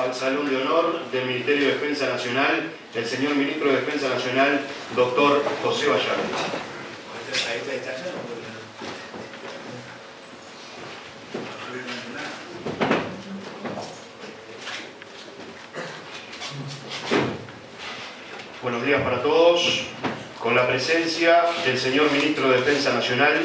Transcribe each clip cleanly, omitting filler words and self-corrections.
al Salón de Honor del Ministerio de Defensa Nacional el señor Ministro de Defensa Nacional, doctor José Vallardi. Buenos días para todos. Con la presencia del señor Ministro de Defensa Nacional,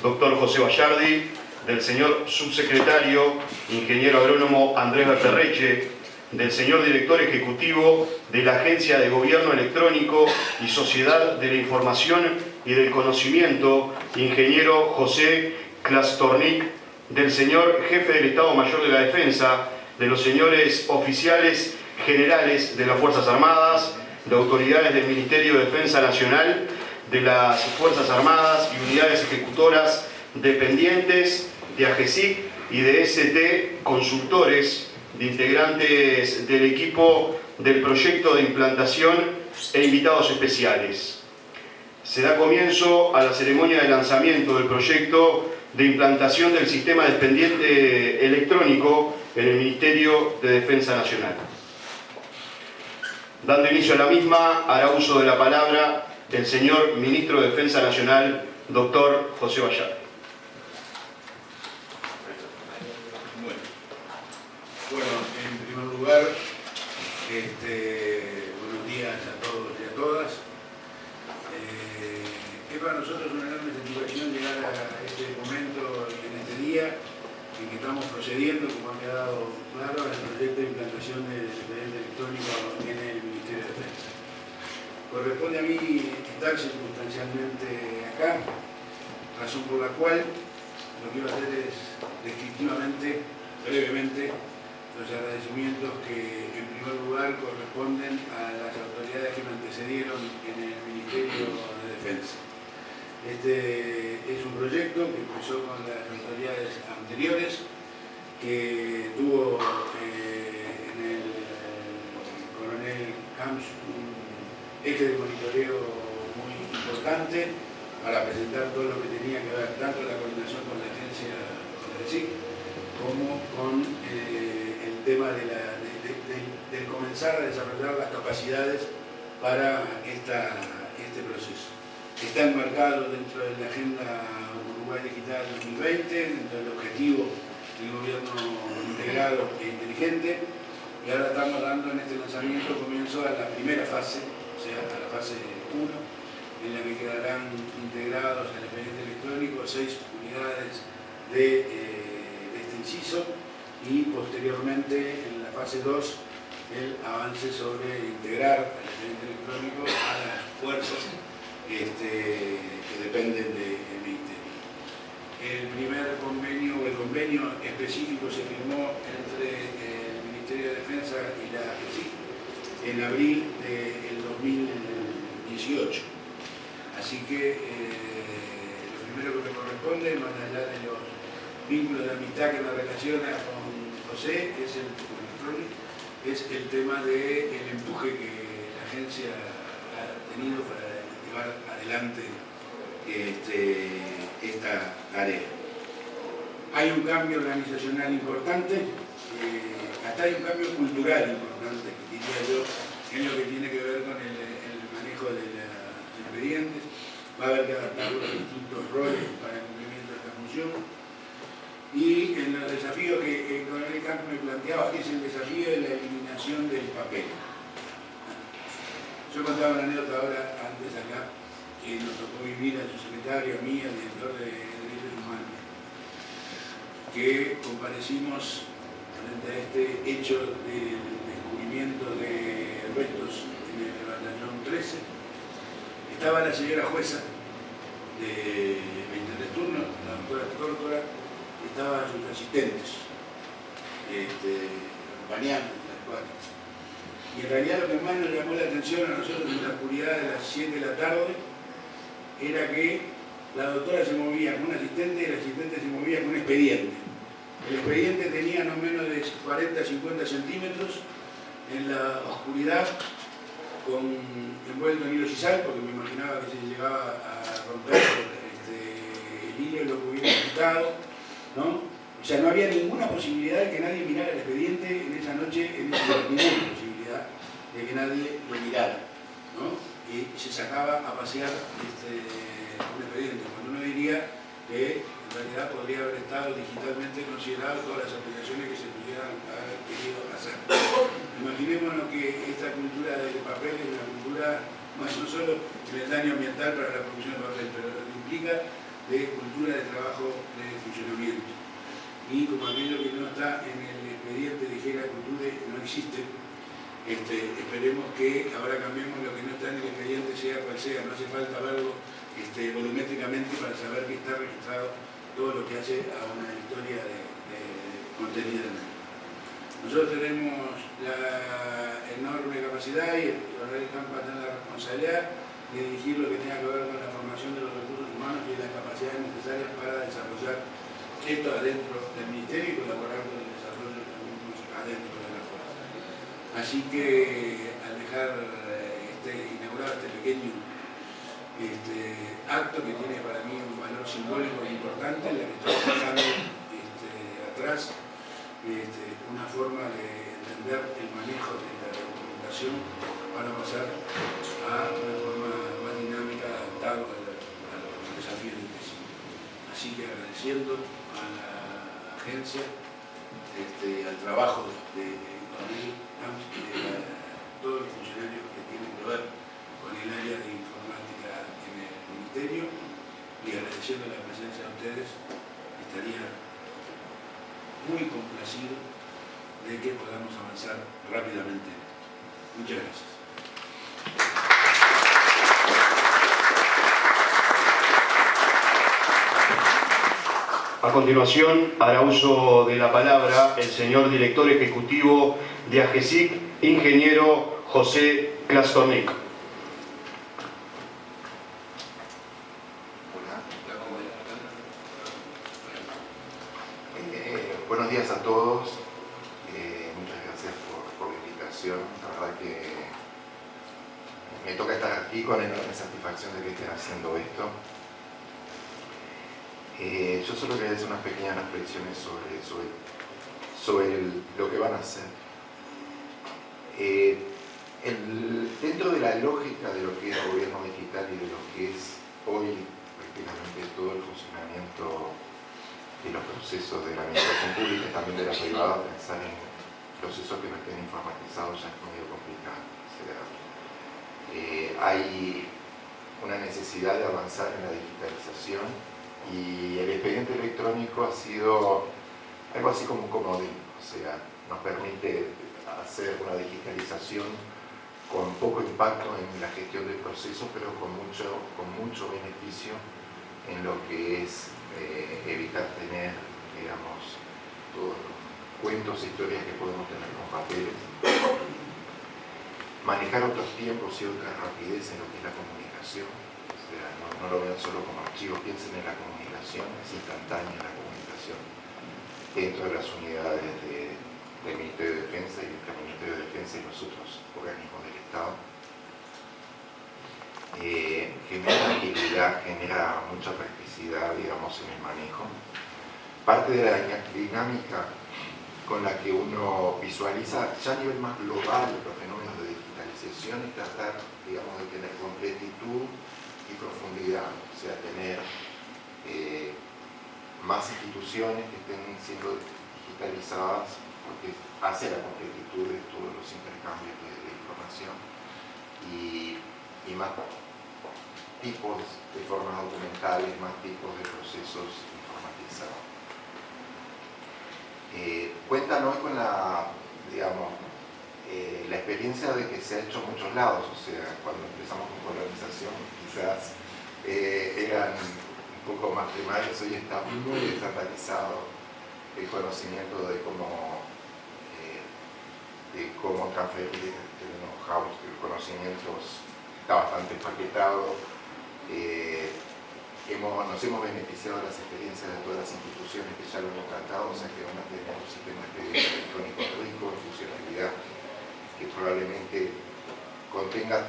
doctor José Vallardi, del señor Subsecretario, Ingeniero Agrónomo Andrés Berterreche, del señor Director Ejecutivo de la Agencia de Gobierno Electrónico y Sociedad de la Información y del Conocimiento, Ingeniero José Klastornik, del señor Jefe del Estado Mayor de la Defensa, de los señores oficiales generales de las Fuerzas Armadas, de autoridades del Ministerio de Defensa Nacional, de las Fuerzas Armadas y unidades ejecutoras dependientes de AGESIC y de ST Consultores, de integrantes del equipo del proyecto de implantación e invitados especiales. Se da comienzo a la ceremonia de lanzamiento del proyecto de implantación del sistema de expediente electrónico en el Ministerio de Defensa Nacional. Dando inicio a la misma, hará uso de la palabra el señor Ministro de Defensa Nacional, doctor José Vallardi. Bueno, en primer lugar, buenos días a todos y a todas. Es para nosotros una enorme satisfacción llegar a este momento y en este día en que estamos procediendo, como ha quedado claro, al proyecto de implantación del expediente electrónico en el Ministerio de Defensa. Corresponde a mí estar circunstancialmente acá, razón por la cual lo que iba a hacer es descriptivamente, brevemente, los agradecimientos que en primer lugar corresponden a las autoridades que me antecedieron en el Ministerio de Defensa. Este es un proyecto que empezó con las autoridades anteriores, que tuvo en el coronel Camps un eje de monitoreo muy importante para presentar todo lo que tenía que ver tanto la coordinación con la agencia del SIC como con el tema de comenzar a desarrollar las capacidades para este proceso. Está enmarcado dentro de la Agenda Uruguay Digital 2020, dentro del objetivo del gobierno integrado e inteligente, y ahora estamos dando en este lanzamiento comienzo a la primera fase, o sea, a la fase 1, en la que quedarán integrados al expediente electrónico 6 unidades de este inciso y posteriormente en la fase 2 el avance sobre integrar al expediente electrónico a las fuerzas que dependen del Ministerio. El primer convenio, o el convenio específico, se firmó entre el Ministerio de Defensa y la AGESIC en abril del 2018. Así que lo primero que me corresponde, más allá de los vínculos de amistad que me relaciona con José, es el tema del empuje que la agencia ha tenido para llevar adelante esta tarea. Hay un cambio organizacional importante, hasta hay un cambio cultural importante, diría yo, en lo que tiene que ver con el manejo de los expedientes. Va a haber que adaptar los distintos roles para el cumplimiento de esta función. Y en el desafío que el coronel Camps me planteaba, que es el desafío de la eliminación del papel. Yo contaba una anécdota ahora, antes acá, que nos tocó vivir a su secretario, a mí, al director de Derechos Humanos, que comparecimos frente a este hecho del descubrimiento de restos en el batallón 13. Estaba la señora jueza de 23 turnos, la doctora Tórtora, estaban sus asistentes, acompañando las cuatro. Y en realidad lo que más nos llamó la atención a nosotros en la oscuridad de las 7 de la tarde era que la doctora se movía con un asistente y el asistente se movía con un expediente. El expediente tenía no menos de 40-50 centímetros en la oscuridad, envuelto en hilo sisal, porque me imaginaba que se llegaba a romper el hilo y lo que hubiera quitado, ¿no? sea, no había ninguna posibilidad de que nadie mirara el expediente en esa noche, ninguna posibilidad de que nadie lo mirara, ¿no? Y se sacaba a pasear un expediente, cuando uno diría que en realidad podría haber estado digitalmente considerado todas las aplicaciones que se pudieran haber querido hacer. Imaginémonos que esta cultura del papel es una cultura, bueno, no solo en el daño ambiental para la producción de papel, pero lo que implica de cultura de trabajo de funcionamiento. Y como aquello que no está en el expediente dijera cultura no existe, esperemos que ahora cambiemos lo que no está en el expediente, sea cual sea, no hace falta verlo volumétricamente para saber que está registrado todo lo que hace a una historia de contenido. Nosotros tenemos la enorme capacidad y el coronel Campa tiene la responsabilidad de dirigir lo que tenga que ver con la formación de los recursos humanos y las capacidades necesarias para desarrollar esto adentro del Ministerio y colaborar con el desarrollo de los mismos adentro de la fuerza. Así que al dejar inaugurado este pequeño acto que tiene para mí un valor simbólico importante, en la que estoy dejando atrás una forma de entender el manejo de la documentación para pasar a una forma más dinámica adaptada a los desafíos del crecimiento. Así que agradeciendo a la agencia, al trabajo de Coronel Camps y de todos los funcionarios que tienen que ver con el área de informática en el Ministerio, y agradeciendo la presencia de ustedes, estaría muy complacido de que podamos avanzar rápidamente. Muchas gracias. A continuación, hará uso de la palabra el señor director ejecutivo de AGESIC, ingeniero José Klastornik. Buenos días a todos. Muchas gracias por la invitación. La verdad que me toca estar aquí con enorme satisfacción de que estén haciendo esto. Yo solo quería hacer unas pequeñas reflexiones sobre lo que van a hacer. Dentro de la lógica de lo que es gobierno digital y de lo que es hoy prácticamente todo el funcionamiento de los procesos de la administración pública y también de la privada, pensar en procesos que no estén informatizados ya es medio complicado. O sea, hay una necesidad de avanzar en la digitalización y el expediente electrónico ha sido algo así como un comodín, o sea, nos permite hacer una digitalización con poco impacto en la gestión del proceso, pero con mucho beneficio en lo que es evitar tener, digamos, todos los cuentos e historias que podemos tener con papeles, manejar otros tiempos y otra rapidez en lo que es la comunicación. O sea, no lo vean solo como archivos, piensen en la comunicación, es instantánea la comunicación dentro de las unidades del Ministerio de Defensa y entre el Ministerio de Defensa y los otros organismos del Estado. Genera agilidad, genera mucha practicidad, digamos, en el manejo. Parte de la dinámica con la que uno visualiza ya a nivel más global los fenómenos de digitalización es tratar, digamos, de tener completitud y profundidad, o sea, tener más instituciones que estén siendo digitalizadas, porque hace la completitud de todos los intercambios de información y más tipos de formas documentales, más tipos de procesos informatizados. Cuentan hoy con la experiencia de que se ha hecho en muchos lados, o sea, cuando empezamos con colonización quizás eran un poco más primarios, hoy está muy estandarizado el conocimiento de cómo transferir el know-how, el conocimiento está bastante empaquetado. Nos hemos beneficiado de las experiencias de todas las instituciones que ya lo hemos tratado, o sea que van a tener un sistema electrónico rico en funcionalidad que probablemente contenga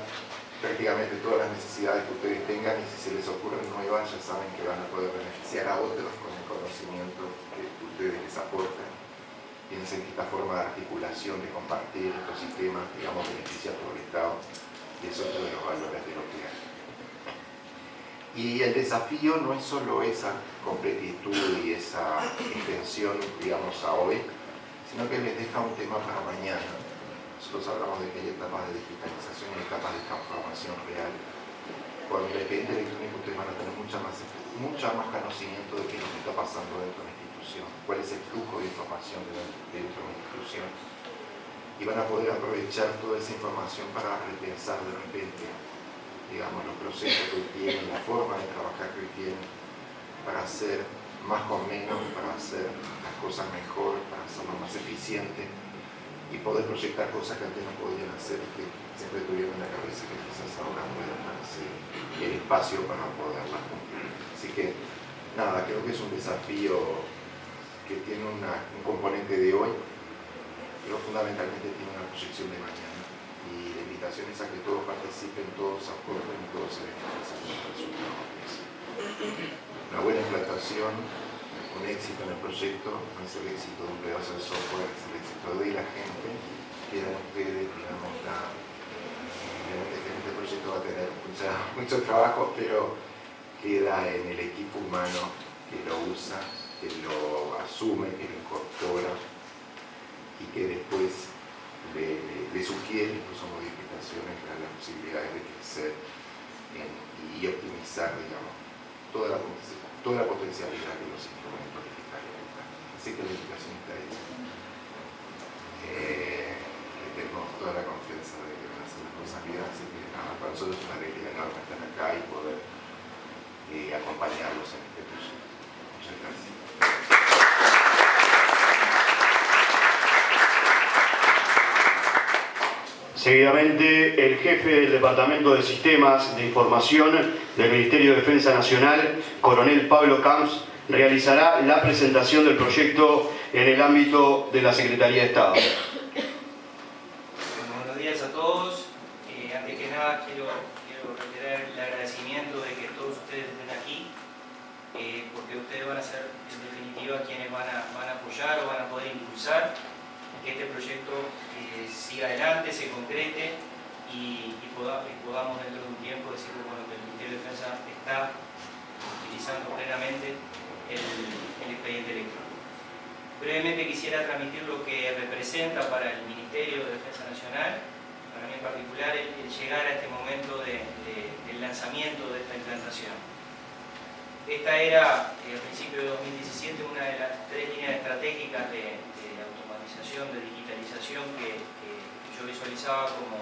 prácticamente todas las necesidades que ustedes tengan, y si se les ocurren nuevas nueva, ya saben que van a poder beneficiar a otros con el conocimiento que ustedes les aportan. Piensen que esta forma de articulación, de compartir estos sistemas, digamos, beneficia por el Estado, y es otro de los valores de lo que hay. Y el desafío no es solo esa completitud y esa extensión, digamos, a hoy, sino que les deja un tema para mañana. Nosotros hablamos de que hay etapas de digitalización y etapas de transformación real. Con el expediente electrónico ustedes van a tener mucho más conocimiento de qué es lo que está pasando dentro de la institución, cuál es el flujo de información dentro de la institución, y van a poder aprovechar toda esa información para repensar de repente, digamos, los procesos que hoy tienen, la forma de trabajar que hoy tienen, para hacer más con menos, para hacer las cosas mejor, para hacerlo más eficiente y poder proyectar cosas que antes no podían hacer, que siempre tuvieron en la cabeza que quizás ahora puedan darse el espacio para poderlas cumplir. Así que, nada, creo que es un desafío que tiene un componente de hoy, pero fundamentalmente tiene una proyección de mañana. Y la invitación es a que todos participen, todos aporten y todos se beneficien del resultado. Una buena implantación, un éxito en el proyecto, no es el éxito de un pedazo de software, es el éxito de la gente. Quedan ustedes, digamos, este proyecto va a tener mucho trabajo, pero queda en el equipo humano que lo usa, que lo asume, que lo incorpora y que después le sugiere incluso modificaciones para las posibilidades de crecer y optimizar, digamos, toda la potencialidad de los instrumentos digitales. Así que la invitación está hecha. Tenemos toda la confianza de que van a hacer las cosas bien, así que nada, para nosotros es una alegría enorme estar acá y poder acompañarlos en este proyecto. Muchas gracias. Seguidamente, el jefe del Departamento de Sistemas de Información del Ministerio de Defensa Nacional, coronel Pablo Camps, realizará la presentación del proyecto en el ámbito de la Secretaría de Estado. Buenos días a todos. Antes que nada quiero reiterar el agradecimiento de que todos ustedes estén aquí, porque ustedes van a ser en definitiva quienes van a apoyar o van a poder impulsar que este proyecto siga adelante, se concrete y podamos dentro de un tiempo decir que, bueno, que el Ministerio de Defensa está utilizando plenamente el expediente electrónico. Brevemente quisiera transmitir lo que representa para el Ministerio de Defensa Nacional, para mí en particular, el llegar a este momento del lanzamiento de esta implantación. Esta era, a principios de 2017, una de las 3 líneas estratégicas de automatización, de digitalización que yo visualizaba como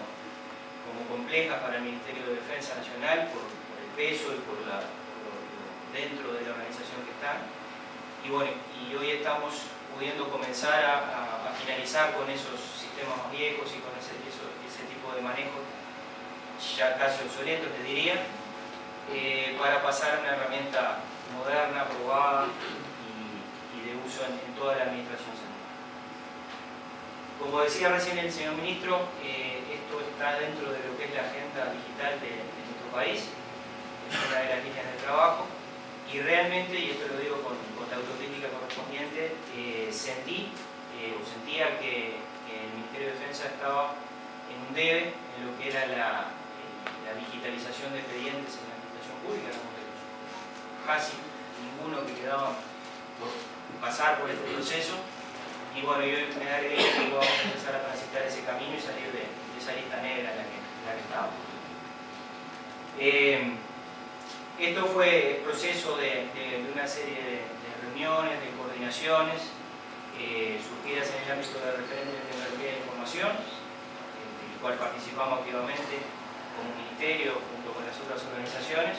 complejas para el Ministerio de Defensa Nacional por el peso y por dentro de la organización que están. Y bueno, y hoy estamos pudiendo comenzar a finalizar con esos sistemas más viejos y con ese tipo de manejo ya casi obsoletos, les diría, para pasar a una herramienta moderna, probada y de uso en toda la administración central. Como decía recién el señor ministro, esto está dentro de lo que es la agenda digital de nuestro país, es una de las líneas de trabajo, y realmente, y esto lo digo con la autocrítica correspondiente, sentía que el Ministerio de Defensa estaba en un debe en lo que era la digitalización de expedientes en la administración pública. Casi ninguno que quedaba por pasar por este proceso, y bueno, yo me da alegría que vamos a empezar a transitar ese camino y salir de esa lista negra en la que estábamos. Esto fue el proceso de una serie de reuniones, de coordinaciones surgidas en el ámbito de referente de tecnología de información, en el cual participamos activamente como ministerio junto con las otras organizaciones.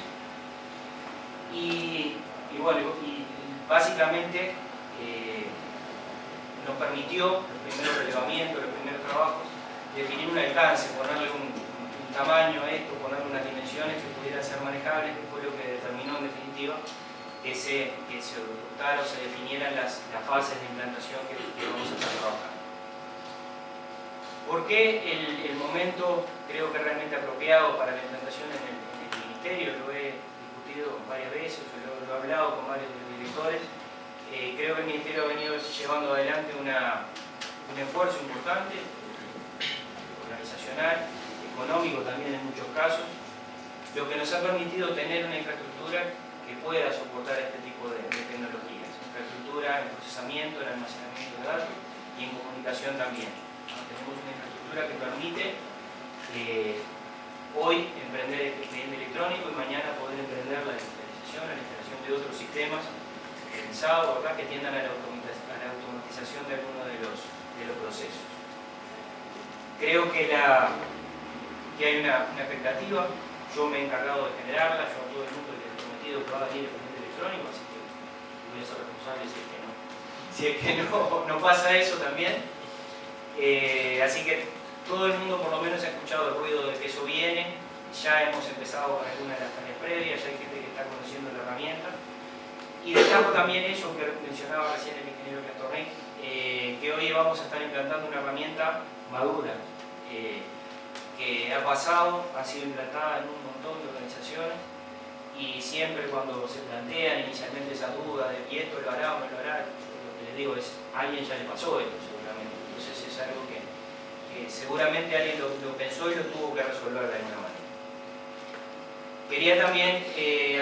Y bueno, básicamente nos permitió los primeros relevamientos, los primeros trabajos, definir un alcance, ponerle un tamaño a esto, ponerle unas dimensiones que pudieran ser manejables, que fue lo que determinó en definitiva que se adoptaran o se definieran las fases de implantación que vamos a estar trabajando. ¿Por qué el momento creo que realmente apropiado para la implantación en el Ministerio? Lo he discutido varias veces, lo he hablado con varios de los directores. Creo que el Ministerio ha venido llevando adelante un esfuerzo importante, organizacional, económico también en muchos casos, lo que nos ha permitido tener una infraestructura que pueda soportar este tipo de tecnologías. Infraestructura en procesamiento, en almacenamiento de datos y en comunicación también. Tenemos una infraestructura que permite hoy emprender el expediente electrónico y mañana poder emprender la digitalización, la instalación de otros sistemas pensados, ¿verdad?, que tiendan a la automatización de algunos de los procesos. Creo que hay una expectativa. Yo me he encargado de generarla, yo a todo el mundo le he prometido que va a venir el expediente electrónico, así que voy a ser responsable si es que no pasa eso también. Así que todo el mundo por lo menos ha escuchado el ruido de que eso viene, ya hemos empezado con algunas de las tareas previas, ya hay gente que está conociendo la herramienta. Y destaco también eso que mencionaba recién el ingeniero Castorney, que hoy vamos a estar implantando una herramienta madura, que ha pasado, ha sido implantada en un montón de organizaciones y siempre cuando se plantean inicialmente esa duda de ¿y esto lo hará o no lo hará? Lo que les digo es, a alguien ya le pasó esto seguramente, entonces es algo que seguramente alguien lo pensó y lo tuvo que resolver de alguna manera. Quería también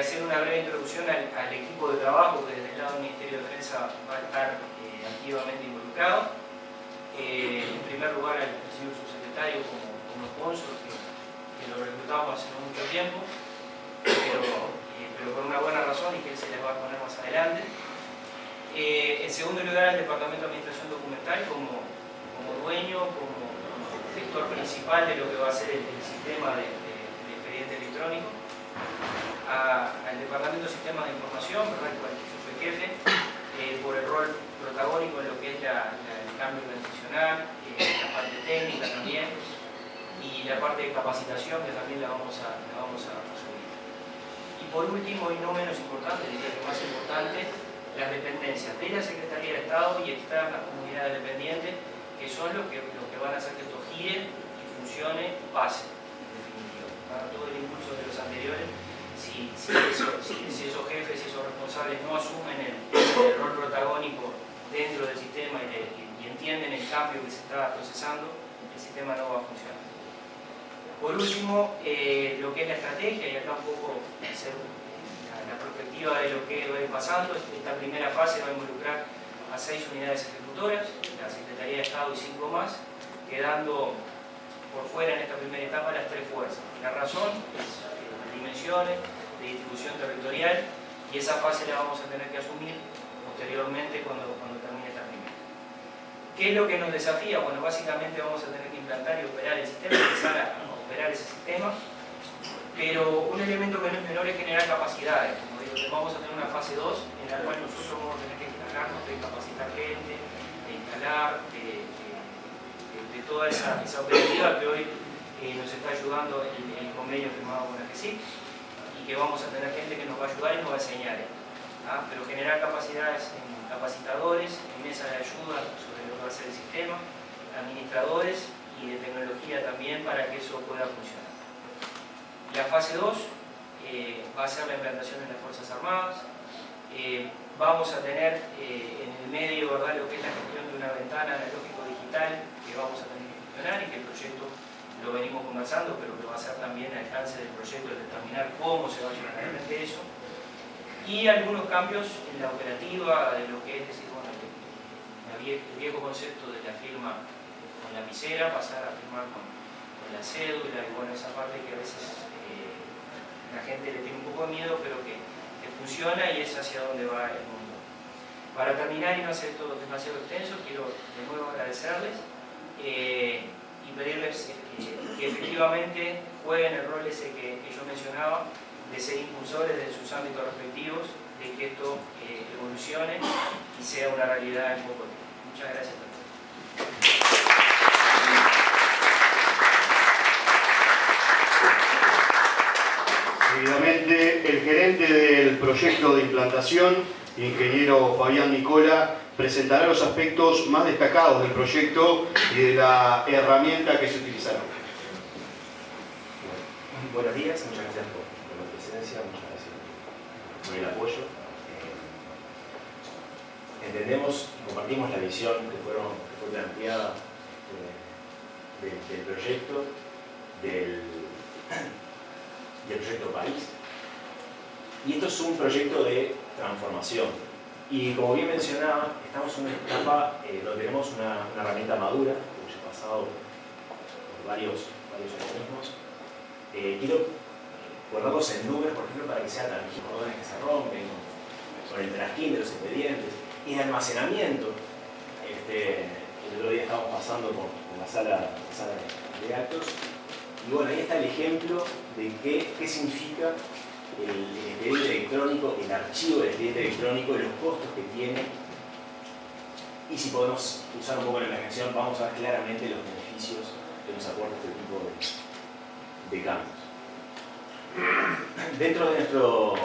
hacer una breve introducción al equipo de trabajo que desde el lado del Ministerio de Defensa va a estar activamente involucrado. En primer lugar al señor subsecretario como sponsor, que lo reclutamos hace no mucho tiempo, pero por una buena razón y que él se les va a poner más adelante. En segundo lugar, al Departamento de Administración Documental como dueño, como gestor principal de lo que va a ser el sistema de expediente electrónico. Al Departamento de Sistemas de Información, ¿verdad?, el cual yo soy jefe, por el rol protagónico en lo que es el cambio organizacional, la parte técnica también, y la parte de capacitación que también la vamos a subir. Y por último, y no menos importante, diría que más importante, las dependencias de la Secretaría de Estado y externas comunidades dependientes, que son los que van a hacer que esto gire y funcione y pase, en definitiva. Para todo el impulso de los anteriores, si esos jefes y esos responsables no asumen el rol protagónico dentro del sistema y entienden el cambio que se está procesando, el sistema no va a funcionar. Por último, lo que es la estrategia, y acá un poco hacer la perspectiva de lo que va a ir pasando. Esta primera fase va a involucrar a 6 unidades ejecutoras, la Secretaría de Estado y 5 más, quedando por fuera en esta primera etapa las 3 fuerzas. La razón es las dimensiones de distribución territorial, y esa fase la vamos a tener que asumir posteriormente cuando termine esta primera. ¿Qué es lo que nos desafía? Bueno, básicamente vamos a tener que implantar y operar el sistema, empezar a operar ese sistema, pero un elemento que no es menor es generar capacidades. Como digo, vamos a tener una fase 2 en la cual nosotros vamos a tener que encargarnos de capacitar gente, de instalar, de toda esa operativa que hoy nos está ayudando el convenio firmado con la GESIC, y que vamos a tener gente que nos va a ayudar y nos va a enseñar. Pero generar capacidades en capacitadores, en mesa de ayuda sobre lo que va a ser el sistema, administradores y de tecnología también para que eso pueda funcionar. La fase 2 va a ser la implantación en las Fuerzas Armadas. Vamos a tener en el medio, ¿verdad?, lo que es la gestión de una ventana analógico-digital que vamos a tener que gestionar, y que el proyecto lo venimos conversando, pero que va a ser también al alcance del proyecto de determinar cómo se va a llevar adelante eso. Y algunos cambios en la operativa de lo que es decir, bueno, el viejo concepto de la firma con lapicera, pasar a firmar con la cédula, y bueno, esa parte que a veces la gente le tiene un poco de miedo, pero que funciona y es hacia donde va el mundo. Para terminar y no hacer todo demasiado extenso, quiero de nuevo agradecerles y pedirles que efectivamente jueguen el rol ese que yo mencionaba, de ser impulsores de sus ámbitos respectivos, de que esto evolucione y sea una realidad en poco tiempo. Muchas gracias a todos. Seguidamente, el gerente del proyecto de implantación, ingeniero Fabián Nicola, presentará los aspectos más destacados del proyecto y de la herramienta que se utilizará. Buenos días, muchas gracias por la presencia, muchas gracias por el apoyo. Entendemos y compartimos la visión que fue planteada del proyecto, del proyecto país. Y esto es un proyecto de transformación. Y como bien mencionaba, estamos en una etapa donde tenemos una herramienta madura, que ya ha pasado por varios organismos. Quiero ponerlos en números, por ejemplo, para que sea tangible, órdenes que se rompen, con el tracking de los expedientes, y de almacenamiento. El otro día estábamos pasando por la sala de actos, y bueno, ahí está el ejemplo de qué significa el expediente electrónico, el archivo del expediente electrónico, y los costos que tiene. Y si podemos usar un poco la imaginación, vamos a ver claramente los beneficios que nos aporta este tipo de cambios. Dentro de nuestro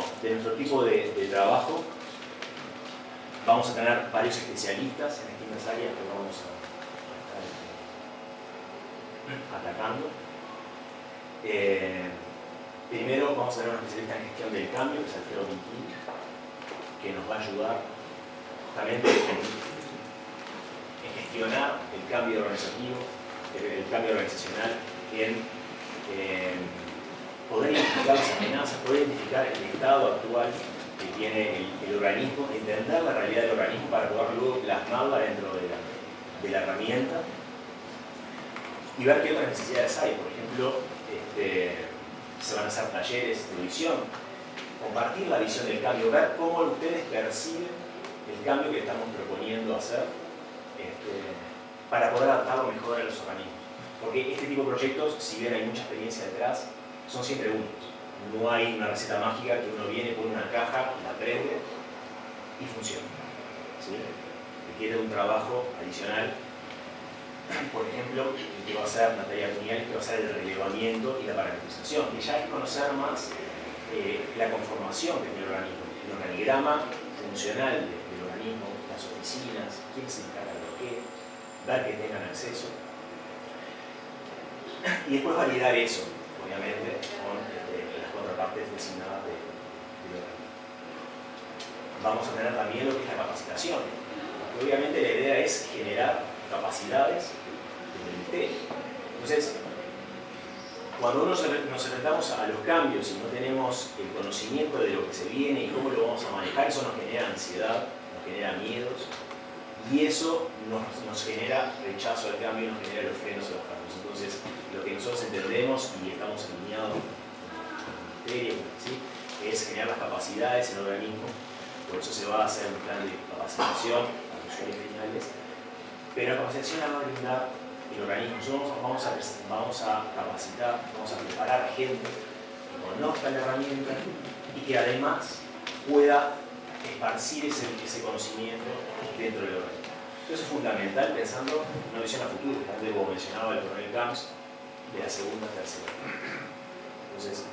tipo de trabajo, vamos a tener varios especialistas en distintas áreas que vamos a estar atacando. Primero vamos a tener un especialista en gestión del cambio, que es Alfredo Quintín, que nos va a ayudar justamente en gestionar el cambio organizativo, el cambio organizacional, en poder identificar las amenazas, poder identificar el estado actual que tiene el organismo, entender la realidad del organismo para poder luego plasmarla dentro de la herramienta y ver qué otras necesidades hay. Por ejemplo, se van a hacer talleres de visión, compartir la visión del cambio, ver cómo ustedes perciben el cambio que estamos proponiendo hacer para poder adaptarlo mejor a los organismos. Porque este tipo de proyectos, si bien hay mucha experiencia detrás, son siempre únicos. No hay una receta mágica que uno viene, pone una caja, la prende y funciona. ¿Sí? Requiere un trabajo adicional. Por ejemplo, el que va a hacer Natalia Cuniales, que va a ser el relevamiento y la parametrización, que ya es conocer más la conformación que tiene el organismo, el organigrama funcional del organismo, las oficinas, quién se encarga de qué, ver que tengan acceso. Y después validar eso, obviamente, con las contrapartes designadas del organismo. Vamos a tener también lo que es la capacitación, porque obviamente la idea es generar capacidades del ministerio. Entonces, cuando nos enfrentamos a los cambios y no tenemos el conocimiento de lo que se viene y cómo lo vamos a manejar, eso nos genera ansiedad, nos genera miedos, y eso nos genera rechazo al cambio y nos genera los frenos a los cambios. Entonces, lo que nosotros entendemos y estamos alineados con el ministerio, ¿sí?, es generar las capacidades en el organismo. Por eso se va a hacer un plan de capacitación a los usuarios finales, pero la capacitación la va a brindar el organismo. Nosotros vamos a capacitar, vamos a preparar gente que conozca la herramienta y que además pueda esparcir ese conocimiento dentro del organismo. Eso es fundamental pensando en una visión a futuro, como mencionaba el coronel Camps, de la segunda a tercera. Entonces,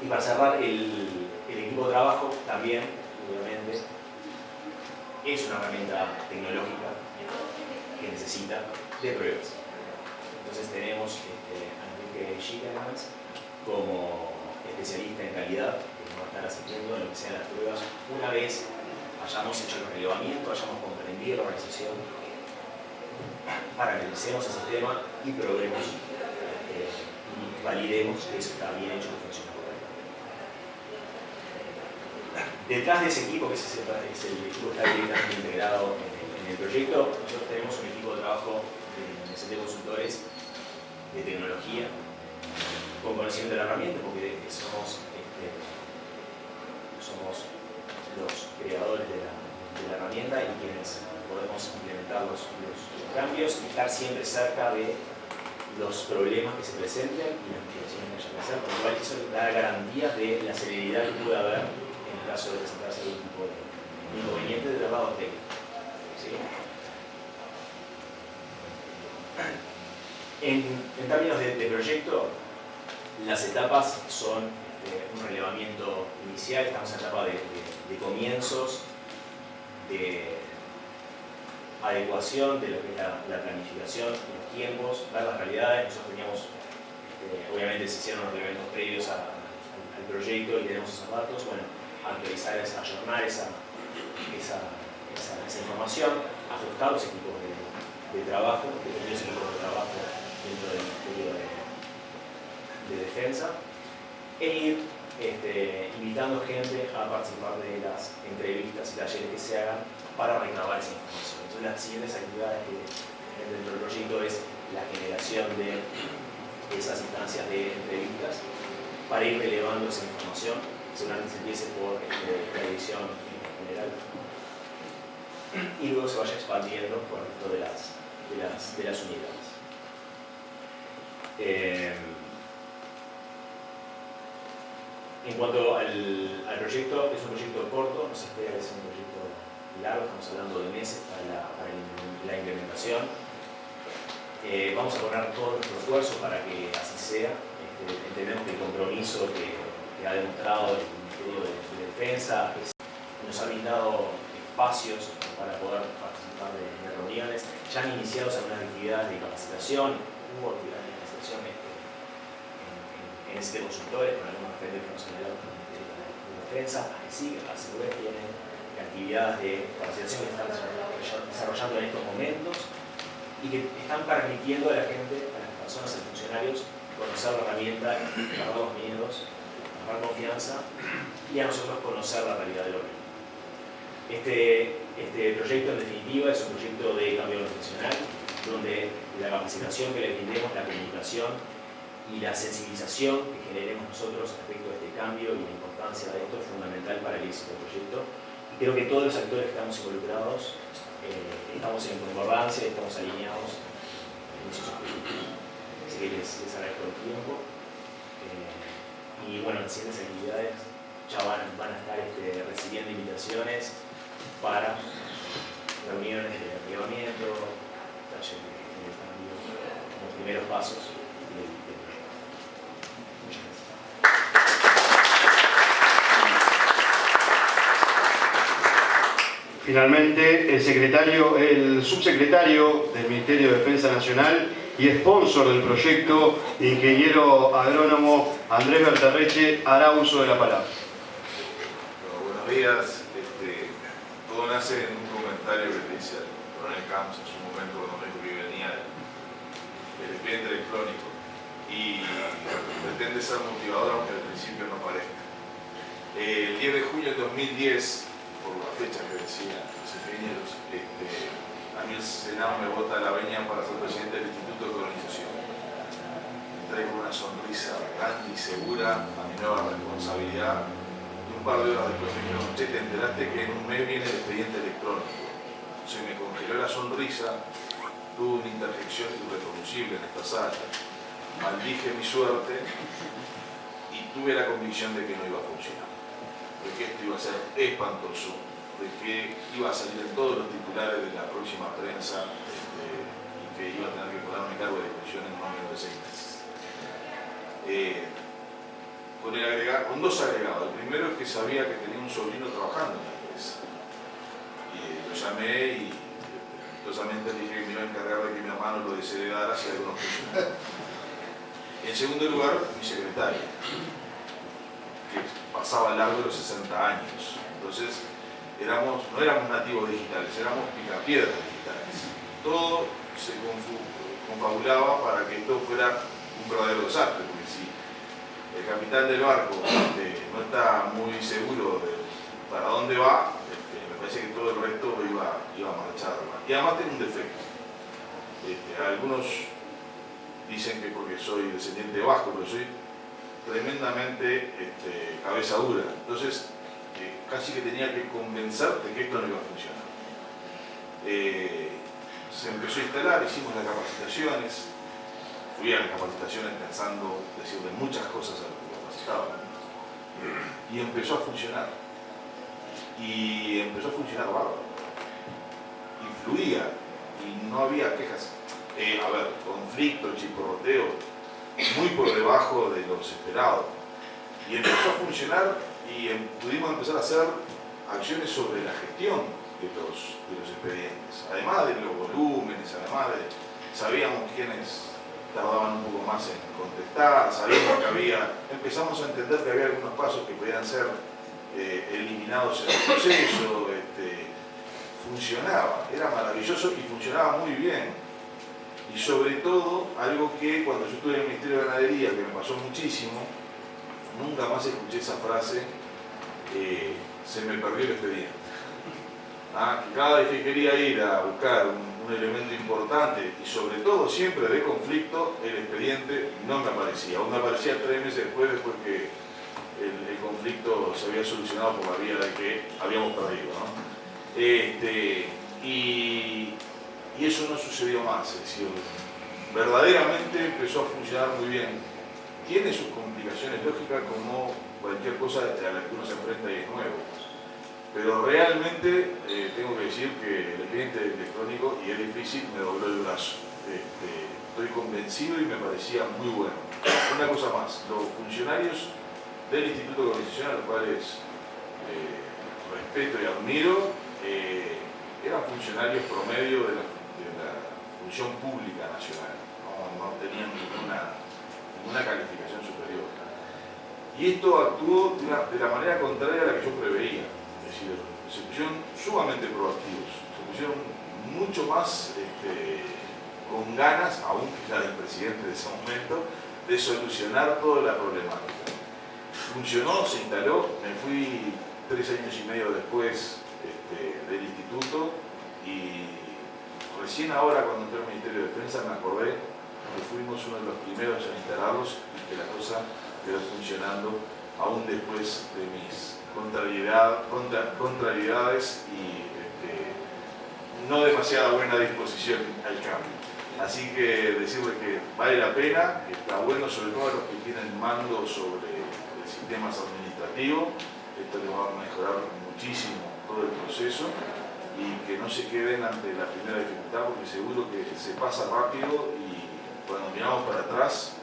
y para cerrar, el equipo de trabajo también, obviamente, es una herramienta tecnológica que necesita de pruebas. Entonces tenemos a Enrique Schickermans como especialista en calidad, que nos va a estar asistiendo en lo que sean las pruebas una vez hayamos hecho el relevamiento, hayamos comprendido la organización, para que analicemos el sistema y probemos y validemos que eso está bien hecho y funciona correctamente. Detrás de ese equipo, que es el equipo que está directamente integrado en el proyecto, nosotros tenemos un equipo de trabajo de consultores de tecnología con conocimiento de la herramienta, porque somos los creadores de la herramienta y quienes podemos implementar los cambios y estar siempre cerca de los problemas que se presenten y las mitigaciones que haya que hacer, por lo cual eso da garantías de la celeridad que puede haber en el caso de presentarse algún tipo de inconveniente de traslado técnico. ¿Sí? En términos de proyecto, las etapas son un relevamiento inicial, estamos en etapa de comienzos, de adecuación de lo que es la planificación, los tiempos, ver las realidades. Nosotros teníamos, obviamente se hicieron los elementos previos al proyecto y tenemos esos datos, bueno, actualizar, ayornar esa información, ajustar los equipos de trabajo, los equipos de trabajo dentro del Ministerio de Defensa, e ir invitando gente a participar de las entrevistas y talleres que se hagan para recabar esa información. Entonces, las siguientes actividades que dentro del proyecto es la generación de esas instancias de entrevistas para ir relevando esa información. Seguramente se empiece por la edición general y luego se vaya expandiendo por el resto de las unidades. En cuanto al proyecto, es un proyecto corto, no se espera que sea un proyecto largo, estamos hablando de meses para la implementación. Vamos a poner todo nuestro esfuerzo para que así sea. Entendemos que el compromiso que ha demostrado el Ministerio de Defensa nos ha brindado espacios para poder participar de reuniones. Ya han iniciado algunas actividades de capacitación, hubo actividades de capacitación en este consultores con algunos referentes que nos han dado con el Ministerio de Defensa, que sí, que a su vez tienen actividades de capacitación que están desarrollando en estos momentos y que están permitiendo a la gente, a las personas, a los funcionarios, conocer la herramienta, agarrar los miedos, agarrar confianza y a nosotros conocer la realidad del orden. Este proyecto, en definitiva, es un proyecto de cambio organizacional donde la capacitación que le brindemos, la comunicación y la sensibilización que generemos nosotros respecto a este cambio y la importancia de esto es fundamental para el éxito del proyecto. Y creo que todos los actores que estamos involucrados estamos en concordancia, estamos alineados en esos objetivos. Así que les agradezco el tiempo. Y bueno, las siguientes actividades ya van a estar recibiendo invitaciones para reuniones de activamiento, talleres de cambio, como primeros pasos del proyecto. Muchas gracias. Finalmente, el subsecretario del Ministerio de Defensa Nacional y sponsor del proyecto, ingeniero agrónomo Andrés Berterreche, hará uso de la palabra. Buenos días. Todo nace en un comentario que dice el coronel Camps en su momento cuando me dijo que venía el expediente electrónico y pretende ser motivador aunque al principio no parezca. El 10 de junio del 2010, por la fecha que decían los ingenieros, a mí el Senado me vota la venia para ser presidente del Instituto de Colonización. Entré con una sonrisa grande y segura a mi nueva responsabilidad. Un par de horas después me dijeron, che, te enteraste que en un mes viene el expediente electrónico. Se me congeló la sonrisa, tuve una interjección irreconocible en esta sala, maldije mi suerte y tuve la convicción de que no iba a funcionar, de que esto iba a ser espantoso, de que iba a salir en todos los titulares de la próxima prensa y que iba a tener que ponerme cargo de discusión en no menos de 6 meses. Con dos agregados. El primero es que sabía que tenía un sobrino trabajando en la empresa. Y lo llamé y amistosamente le dije que me iba a encargar de que mi hermano lo desheredara hacia algunos funcionarios. En segundo lugar, mi secretaria, que pasaba largo de los 60 años. Entonces, no éramos nativos digitales, éramos picapiedras digitales. Todo se confabulaba para que esto fuera un verdadero desastre, porque si el capitán del barco no está muy seguro de para dónde va, me parece que todo el resto iba a marchar. Y además tiene un defecto. Algunos dicen que porque soy descendiente vasco, pero soy tremendamente cabeza dura. Entonces, casi que tenía que convencer de que esto no iba a funcionar. Se empezó a instalar, hicimos las capacitaciones. Fui a las capacitaciones pensando decirle muchas cosas a los que capacitaban. Y empezó a funcionar. Y empezó a funcionar bárbaro. Y fluía. Y no había quejas. Conflicto, chiporroteo, muy por debajo de lo esperado. Y empezó a funcionar y pudimos empezar a hacer acciones sobre la gestión de los expedientes. Además de los volúmenes, además de sabíamos quiénes tardaban un poco más en contestar, sabíamos que empezamos a entender que había algunos pasos que podían ser eliminados en el proceso, funcionaba, era maravilloso y funcionaba muy bien. Y sobre todo, algo que cuando yo estuve en el Ministerio de Ganadería, que me pasó muchísimo, nunca más escuché esa frase, se me perdió el expediente. Que cada vez que quería ir a buscar un elemento importante y sobre todo siempre de conflicto, el expediente no me aparecía. O me aparecía 3 meses después que el conflicto se había solucionado por la vía de que habíamos perdido, ¿no? Y eso no sucedió más, es decir, verdaderamente empezó a funcionar muy bien. Tiene sus complicaciones lógicas como cualquier cosa a la que uno se enfrenta y es nuevo. Pero realmente tengo que decir que el expediente electrónico, y es difícil, me dobló el brazo. Estoy convencido y me parecía muy bueno. Una cosa más, los funcionarios del Instituto de Organización, a los cuales respeto y admiro, eran funcionarios promedio de la función pública nacional, no tenían ninguna calificación superior. Y esto actuó de la manera contraria a la que yo preveía. Es decir, se pusieron sumamente proactivos, se pusieron mucho más con ganas, aún que ya el presidente de ese momento, de solucionar toda la problemática. Funcionó, se instaló, me fui 3 años y medio después del instituto y recién ahora cuando entré al Ministerio de Defensa me acordé que fuimos uno de los primeros en instalarlos y que la cosa quedó funcionando aún después de mis contrariedades y no demasiada buena disposición al cambio. Así que decirles que vale la pena, que está bueno, sobre todo a los que tienen mando sobre sistemas administrativos. Esto les va a mejorar muchísimo todo el proceso y que no se queden ante la primera dificultad, porque seguro que se pasa rápido y cuando miramos para atrás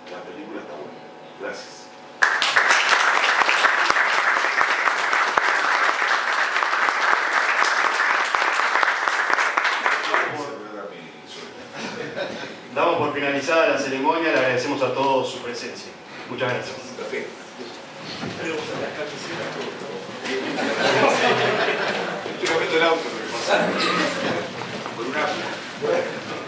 la película está buena. Gracias. Damos por finalizada la ceremonia, le agradecemos a todos su presencia. Muchas gracias. Estoy cambiando el auto, porque pasa por un auto.